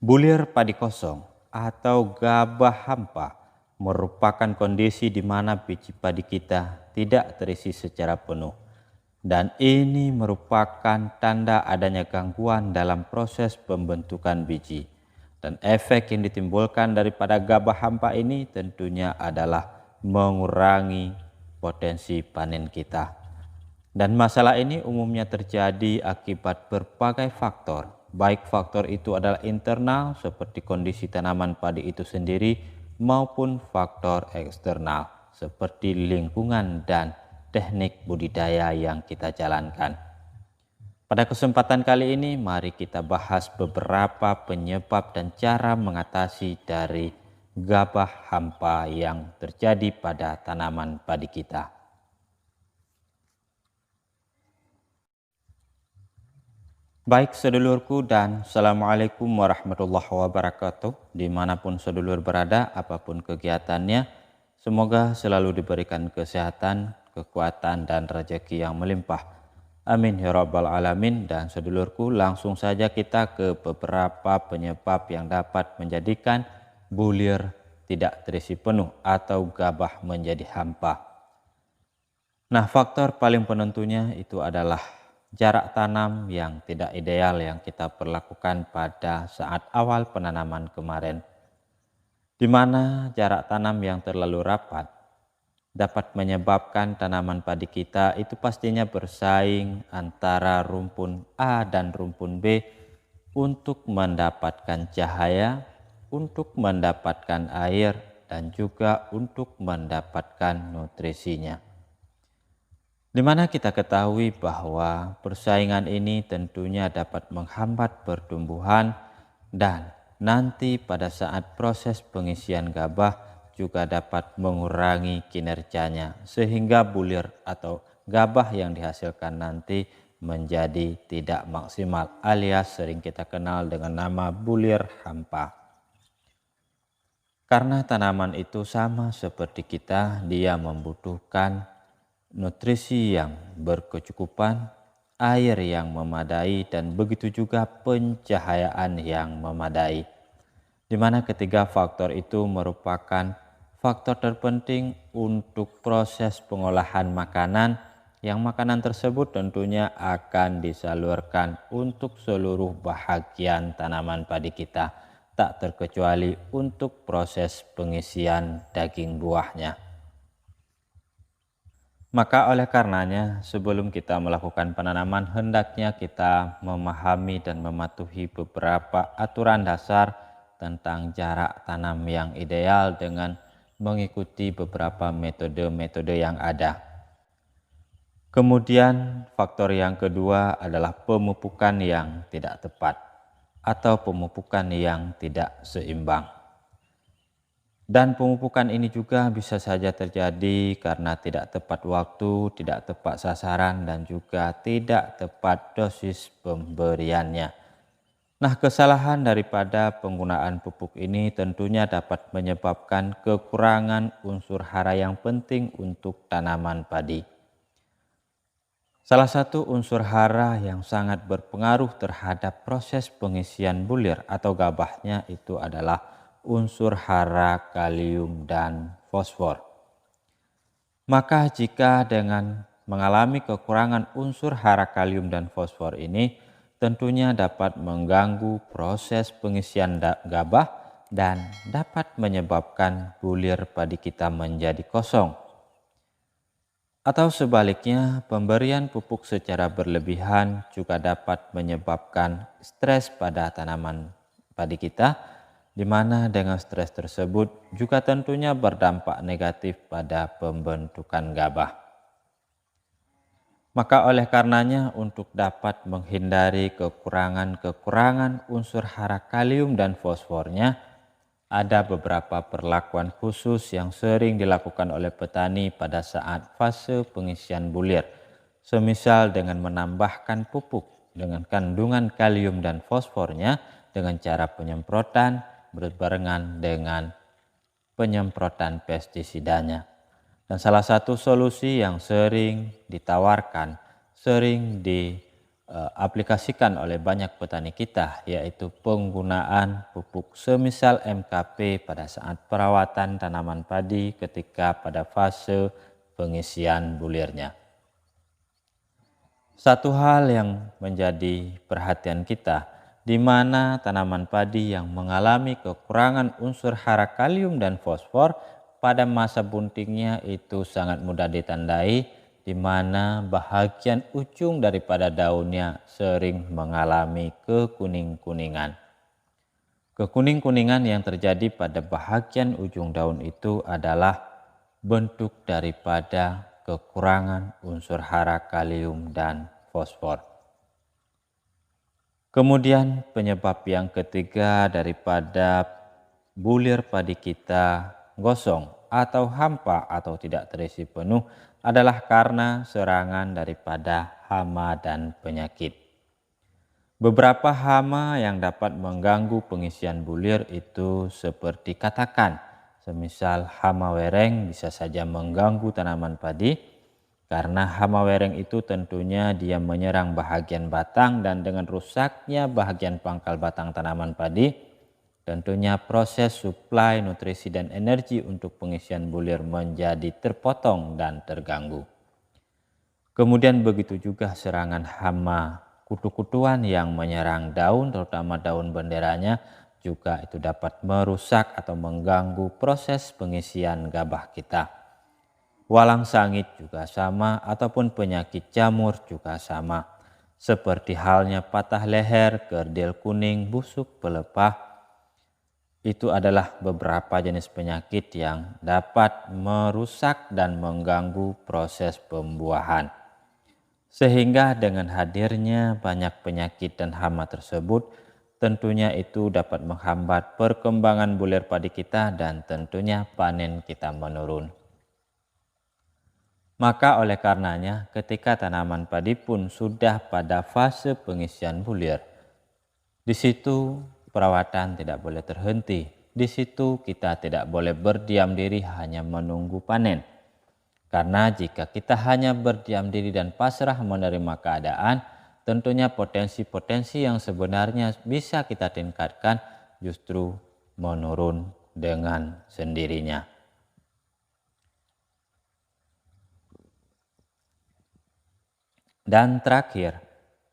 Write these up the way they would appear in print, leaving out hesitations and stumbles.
Bulir padi kosong atau gabah hampa merupakan kondisi di mana biji padi kita tidak terisi secara penuh. Dan ini merupakan tanda adanya gangguan dalam proses pembentukan biji. Dan efek yang ditimbulkan daripada gabah hampa ini tentunya adalah mengurangi potensi panen kita. Dan masalah ini umumnya terjadi akibat berbagai faktor. Baik faktor itu adalah internal seperti kondisi tanaman padi itu sendiri maupun faktor eksternal seperti lingkungan dan teknik budidaya yang kita jalankan. Pada kesempatan kali ini mari kita bahas beberapa penyebab dan cara mengatasi dari gabah hampa yang terjadi pada tanaman padi kita. Baik sedulurku dan Assalamualaikum warahmatullahi wabarakatuh. Dimanapun sedulur berada, apapun kegiatannya, semoga selalu diberikan kesehatan, kekuatan dan rezeki yang melimpah. Amin ya rabbal alamin. Dan sedulurku, langsung saja kita ke beberapa penyebab yang dapat menjadikan bulir tidak terisi penuh atau gabah menjadi hampa. Nah, faktor paling penentunya itu adalah jarak tanam yang tidak ideal yang kita perlakukan pada saat awal penanaman kemarin, di mana jarak tanam yang terlalu rapat dapat menyebabkan tanaman padi kita itu pastinya bersaing antara rumpun A dan rumpun B untuk mendapatkan cahaya, untuk mendapatkan air, dan juga untuk mendapatkan nutrisinya. Di mana kita ketahui bahwa persaingan ini tentunya dapat menghambat pertumbuhan dan nanti pada saat proses pengisian gabah juga dapat mengurangi kinerjanya sehingga bulir atau gabah yang dihasilkan nanti menjadi tidak maksimal alias sering kita kenal dengan nama bulir hampa. Karena tanaman itu sama seperti kita, dia membutuhkan nutrisi yang berkecukupan, air yang memadai, dan begitu juga pencahayaan yang memadai. Di mana ketiga faktor itu merupakan faktor terpenting untuk proses pengolahan makanan, yang makanan tersebut tentunya akan disalurkan untuk seluruh bahagian tanaman padi kita, tak terkecuali untuk proses pengisian daging buahnya. Maka oleh karenanya sebelum kita melakukan penanaman hendaknya kita memahami dan mematuhi beberapa aturan dasar tentang jarak tanam yang ideal dengan mengikuti beberapa metode-metode yang ada. Kemudian faktor yang kedua adalah pemupukan yang tidak tepat atau pemupukan yang tidak seimbang. Dan pemupukan ini juga bisa saja terjadi karena tidak tepat waktu, tidak tepat sasaran, dan juga tidak tepat dosis pemberiannya. Nah, kesalahan daripada penggunaan pupuk ini tentunya dapat menyebabkan kekurangan unsur hara yang penting untuk tanaman padi. Salah satu unsur hara yang sangat berpengaruh terhadap proses pengisian bulir atau gabahnya itu adalah unsur hara kalium dan fosfor. Maka jika dengan mengalami kekurangan unsur hara kalium dan fosfor ini tentunya dapat mengganggu proses pengisian gabah dan dapat menyebabkan bulir padi kita menjadi kosong. Atau sebaliknya, pemberian pupuk secara berlebihan juga dapat menyebabkan stres pada tanaman padi kita, di mana dengan stres tersebut juga tentunya berdampak negatif pada pembentukan gabah. Maka oleh karenanya untuk dapat menghindari kekurangan unsur hara kalium dan fosfornya, ada beberapa perlakuan khusus yang sering dilakukan oleh petani pada saat fase pengisian bulir. Semisal dengan menambahkan pupuk dengan kandungan kalium dan fosfornya dengan cara penyemprotan berbarengan dengan penyemprotan pestisidanya. Dan salah satu solusi yang sering ditawarkan, sering aplikasikan oleh banyak petani kita, yaitu penggunaan pupuk semisal MKP pada saat perawatan tanaman padi ketika pada fase pengisian bulirnya. Satu hal yang menjadi perhatian kita, di mana tanaman padi yang mengalami kekurangan unsur hara kalium dan fosfor pada masa buntingnya itu sangat mudah ditandai, di mana bahagian ujung daripada daunnya sering mengalami kekuning-kuningan. Kekuning-kuningan yang terjadi pada bahagian ujung daun itu adalah bentuk daripada kekurangan unsur hara kalium dan fosfor. Kemudian penyebab yang ketiga daripada bulir padi kita gosong atau hampa atau tidak terisi penuh adalah karena serangan daripada hama dan penyakit. Beberapa hama yang dapat mengganggu pengisian bulir itu seperti katakan, semisal hama wereng bisa saja mengganggu tanaman padi, karena hama wereng itu tentunya dia menyerang bahagian batang, dan dengan rusaknya bahagian pangkal batang tanaman padi, tentunya proses suplai nutrisi dan energi untuk pengisian bulir menjadi terpotong dan terganggu. Kemudian begitu juga serangan hama kutu-kutuan yang menyerang daun, terutama daun benderanya, juga itu dapat merusak atau mengganggu proses pengisian gabah kita. Walang sangit juga sama, ataupun penyakit jamur juga sama. Seperti halnya patah leher, kerdil kuning, busuk, pelepah. Itu adalah beberapa jenis penyakit yang dapat merusak dan mengganggu proses pembuahan. Sehingga dengan hadirnya banyak penyakit dan hama tersebut, tentunya itu dapat menghambat perkembangan bulir padi kita dan tentunya panen kita menurun. Maka oleh karenanya ketika tanaman padi pun sudah pada fase pengisian bulir, di situ perawatan tidak boleh terhenti. Di situ kita tidak boleh berdiam diri hanya menunggu panen. Karena jika kita hanya berdiam diri dan pasrah menerima keadaan, tentunya potensi-potensi yang sebenarnya bisa kita tingkatkan justru menurun dengan sendirinya. Dan terakhir,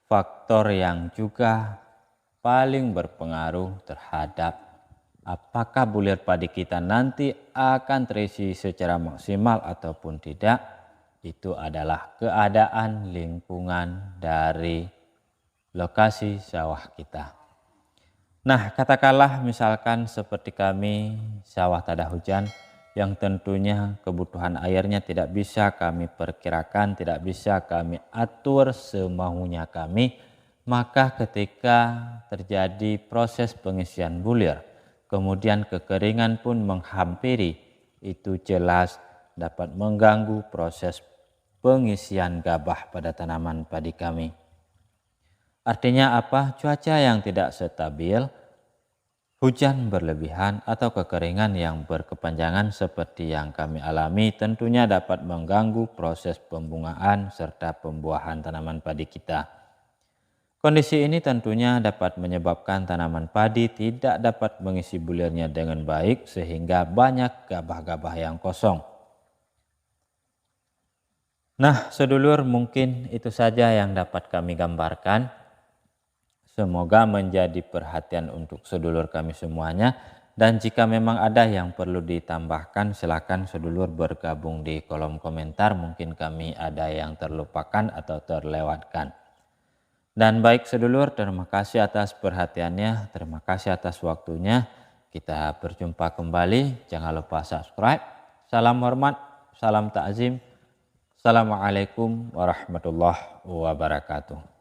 faktor yang juga paling berpengaruh terhadap apakah bulir padi kita nanti akan terisi secara maksimal ataupun tidak, itu adalah keadaan lingkungan dari lokasi sawah kita. Nah, katakanlah misalkan seperti kami sawah tak ada hujan, yang tentunya kebutuhan airnya tidak bisa kami perkirakan, tidak bisa kami atur semaunya kami, maka ketika terjadi proses pengisian bulir, kemudian kekeringan pun menghampiri, itu jelas dapat mengganggu proses pengisian gabah pada tanaman padi kami. Artinya apa? Cuaca yang tidak stabil, hujan berlebihan atau kekeringan yang berkepanjangan seperti yang kami alami tentunya dapat mengganggu proses pembungaan serta pembuahan tanaman padi kita. Kondisi ini tentunya dapat menyebabkan tanaman padi tidak dapat mengisi bulirnya dengan baik sehingga banyak gabah-gabah yang kosong. Nah, sedulur, mungkin itu saja yang dapat kami gambarkan. Semoga menjadi perhatian untuk sedulur kami semuanya, dan jika memang ada yang perlu ditambahkan silakan sedulur bergabung di kolom komentar, mungkin kami ada yang terlupakan atau terlewatkan. Dan baik sedulur, terima kasih atas perhatiannya, terima kasih atas waktunya. Kita berjumpa kembali, jangan lupa subscribe. Salam hormat, salam takzim. Assalamualaikum warahmatullahi wabarakatuh.